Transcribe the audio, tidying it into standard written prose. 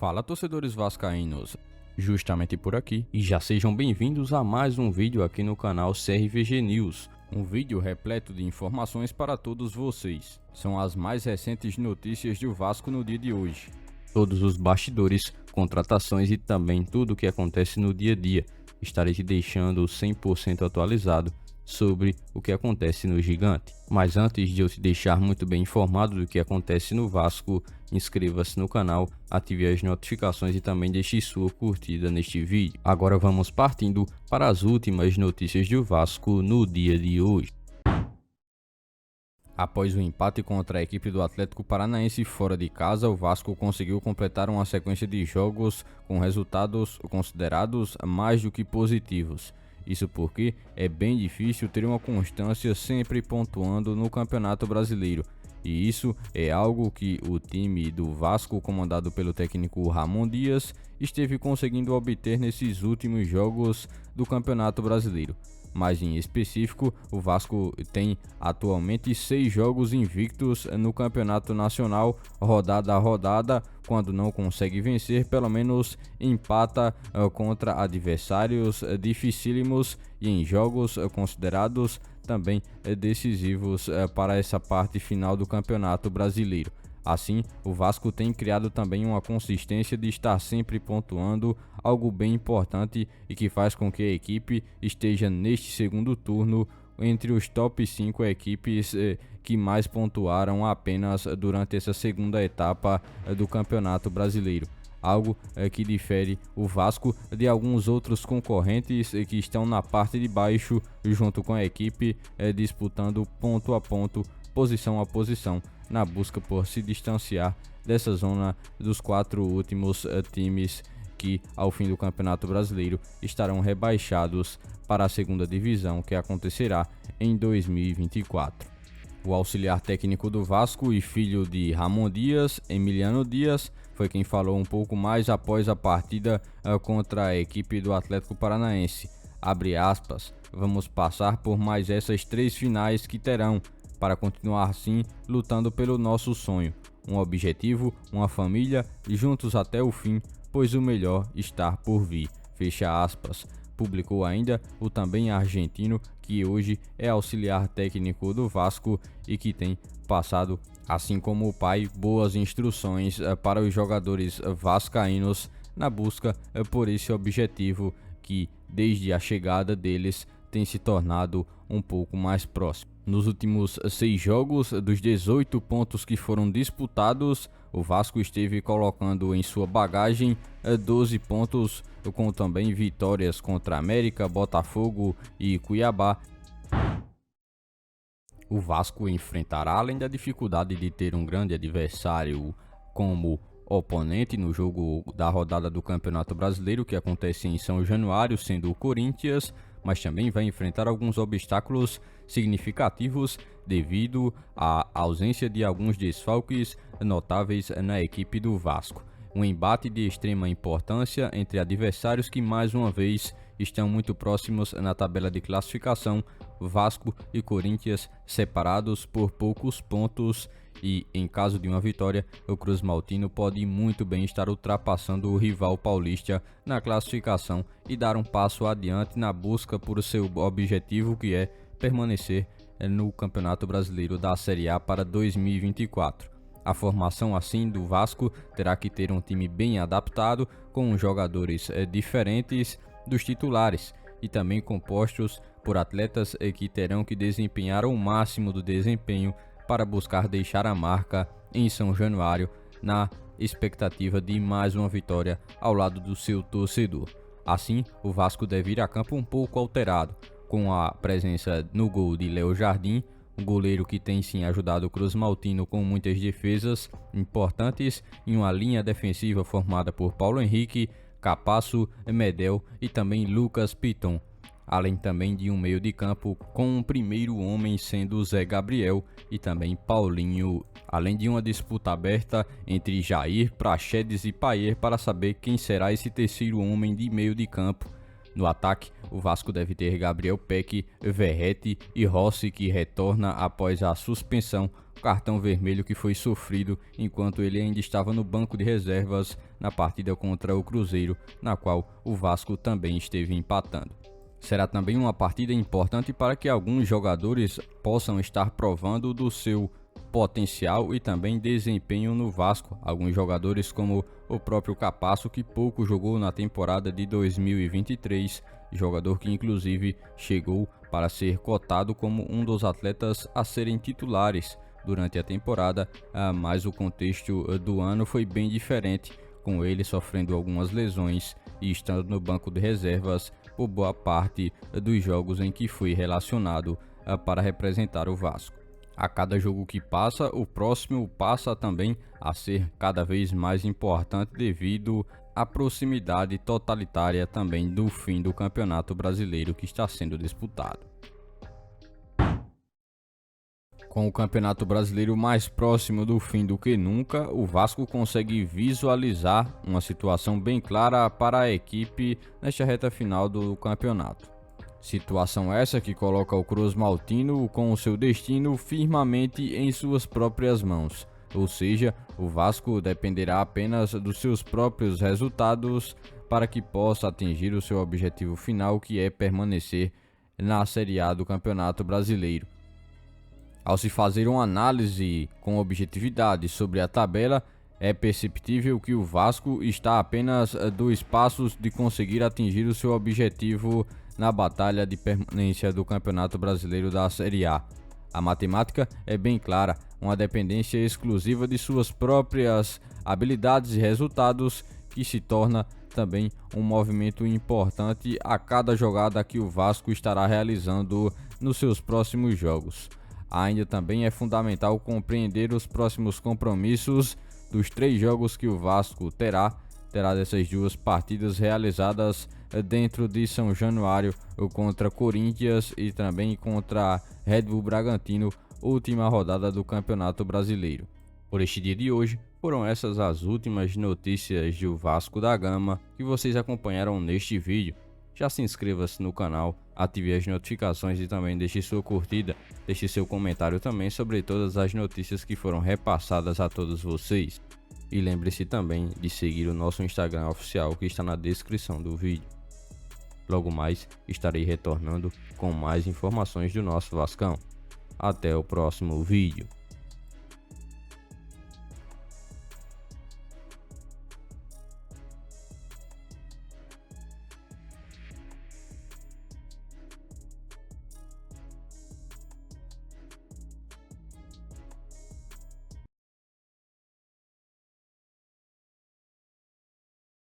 Fala, torcedores vascaínos, justamente por aqui, e já sejam bem-vindos a mais um vídeo aqui no canal CRVG News, um vídeo repleto de informações para todos vocês. São as mais recentes notícias do Vasco no dia de hoje, todos os bastidores, contratações e também tudo o que acontece no dia a dia. Estarei te deixando 100% atualizado sobre o que acontece no Gigante. Mas antes de eu te deixar muito bem informado do que acontece no Vasco, inscreva-se no canal, ative as notificações e também deixe sua curtida neste vídeo. Agora vamos partindo para as últimas notícias do Vasco no dia de hoje. Após o empate contra a equipe do Atlético Paranaense fora de casa, o Vasco conseguiu completar uma sequência de jogos com resultados considerados mais do que positivos. Isso porque é bem difícil ter uma constância sempre pontuando no Campeonato Brasileiro. E isso é algo que o time do Vasco, comandado pelo técnico Ramon Dias, esteve conseguindo obter nesses últimos jogos do Campeonato Brasileiro. Mas em específico, o Vasco tem atualmente 6 jogos invictos no Campeonato Nacional, rodada a rodada. Quando não consegue vencer, pelo menos empata contra adversários dificílimos e em jogos considerados também decisivos para essa parte final do Campeonato Brasileiro. Assim, o Vasco tem criado também uma consistência de estar sempre pontuando, algo bem importante e que faz com que a equipe esteja neste segundo turno entre os top 5 equipes que mais pontuaram apenas durante essa segunda etapa do Campeonato Brasileiro. Algo que difere o Vasco de alguns outros concorrentes que estão na parte de baixo junto com a equipe, disputando ponto a ponto, posição a posição, na busca por se distanciar dessa zona dos 4 últimos times que, ao fim do Campeonato Brasileiro, estarão rebaixados para a segunda divisão, que acontecerá em 2024. O auxiliar técnico do Vasco e filho de Ramon Dias, Emiliano Dias, foi quem falou um pouco mais após a partida contra a equipe do Atlético Paranaense. Abre aspas, vamos passar por mais essas 3 finais que terão, para continuar assim lutando pelo nosso sonho, um objetivo, uma família, juntos até o fim, pois o melhor está por vir, fecha aspas. Publicou ainda o também argentino, que hoje é auxiliar técnico do Vasco e que tem passado, assim como o pai, boas instruções para os jogadores vascaínos na busca por esse objetivo que, desde a chegada deles, tem se tornado um pouco mais próximo. Nos últimos 6 jogos, dos 18 pontos que foram disputados, o Vasco esteve colocando em sua bagagem 12 pontos, com também vitórias contra América, Botafogo e Cuiabá. O Vasco enfrentará, além da dificuldade de ter um grande adversário como oponente no jogo da rodada do Campeonato Brasileiro, que acontece em São Januário, sendo o Corinthians, mas também vai enfrentar alguns obstáculos significativos devido à ausência de alguns desfalques notáveis na equipe do Vasco. Um embate de extrema importância entre adversários que mais uma vez estão muito próximos na tabela de classificação, Vasco e Corinthians separados por poucos pontos, e em caso de uma vitória, o Cruz Maltino pode muito bem estar ultrapassando o rival paulista na classificação e dar um passo adiante na busca por seu objetivo, que é permanecer no Campeonato Brasileiro da Série A para 2024. A formação assim do Vasco terá que ter um time bem adaptado, com jogadores diferentes dos titulares e também compostos por atletas que terão que desempenhar o máximo do desempenho para buscar deixar a marca em São Januário, na expectativa de mais uma vitória ao lado do seu torcedor. Assim, o Vasco deve ir a campo um pouco alterado, com a presença no gol de Léo Jardim, um goleiro que tem sim ajudado o Cruz Maltino com muitas defesas importantes, em uma linha defensiva formada por Paulo Henrique, Capasso, Medel e também Lucas Piton, além também de um meio de campo com um primeiro homem sendo Zé Gabriel e também Paulinho, além de uma disputa aberta entre Jair, Praxedes e Paier para saber quem será esse terceiro homem de meio de campo. No ataque, o Vasco deve ter Gabriel Peck, Verrete e Rossi, que retorna após a suspensão, cartão vermelho que foi sofrido enquanto ele ainda estava no banco de reservas na partida contra o Cruzeiro, na qual o Vasco também esteve empatando. Será também uma partida importante para que alguns jogadores possam estar provando do seu potencial e também desempenho no Vasco. Alguns jogadores como o próprio Capasso, que pouco jogou na temporada de 2023, jogador que inclusive chegou para ser cotado como um dos atletas a serem titulares durante a temporada, mas o contexto do ano foi bem diferente, com ele sofrendo algumas lesões e estando no banco de reservas por boa parte dos jogos em que foi relacionado para representar o Vasco. A cada jogo que passa, o próximo passa também a ser cada vez mais importante devido à proximidade totalitária também do fim do Campeonato Brasileiro que está sendo disputado. Com o Campeonato Brasileiro mais próximo do fim do que nunca, o Vasco consegue visualizar uma situação bem clara para a equipe nesta reta final do campeonato. Situação essa que coloca o Cruz Maltino com o seu destino firmemente em suas próprias mãos, ou seja, o Vasco dependerá apenas dos seus próprios resultados para que possa atingir o seu objetivo final, que é permanecer na Série A do Campeonato Brasileiro. Ao se fazer uma análise com objetividade sobre a tabela, é perceptível que o Vasco está a apenas 2 passos de conseguir atingir o seu objetivo na batalha de permanência do Campeonato Brasileiro da Série A. A matemática é bem clara, uma dependência exclusiva de suas próprias habilidades e resultados, que se torna também um movimento importante a cada jogada que o Vasco estará realizando nos seus próximos jogos. Ainda também é fundamental compreender os próximos compromissos dos 3 jogos que o Vasco terá dessas 2 partidas realizadas dentro de São Januário, contra Corinthians e também contra Red Bull Bragantino, última rodada do Campeonato Brasileiro. Por este dia de hoje, foram essas as últimas notícias do Vasco da Gama que vocês acompanharam neste vídeo. Já se inscreva-se no canal, ative as notificações e também deixe sua curtida, deixe seu comentário também sobre todas as notícias que foram repassadas a todos vocês. E lembre-se também de seguir o nosso Instagram oficial, que está na descrição do vídeo. Logo mais estarei retornando com mais informações do nosso Vascão. Até o próximo vídeo.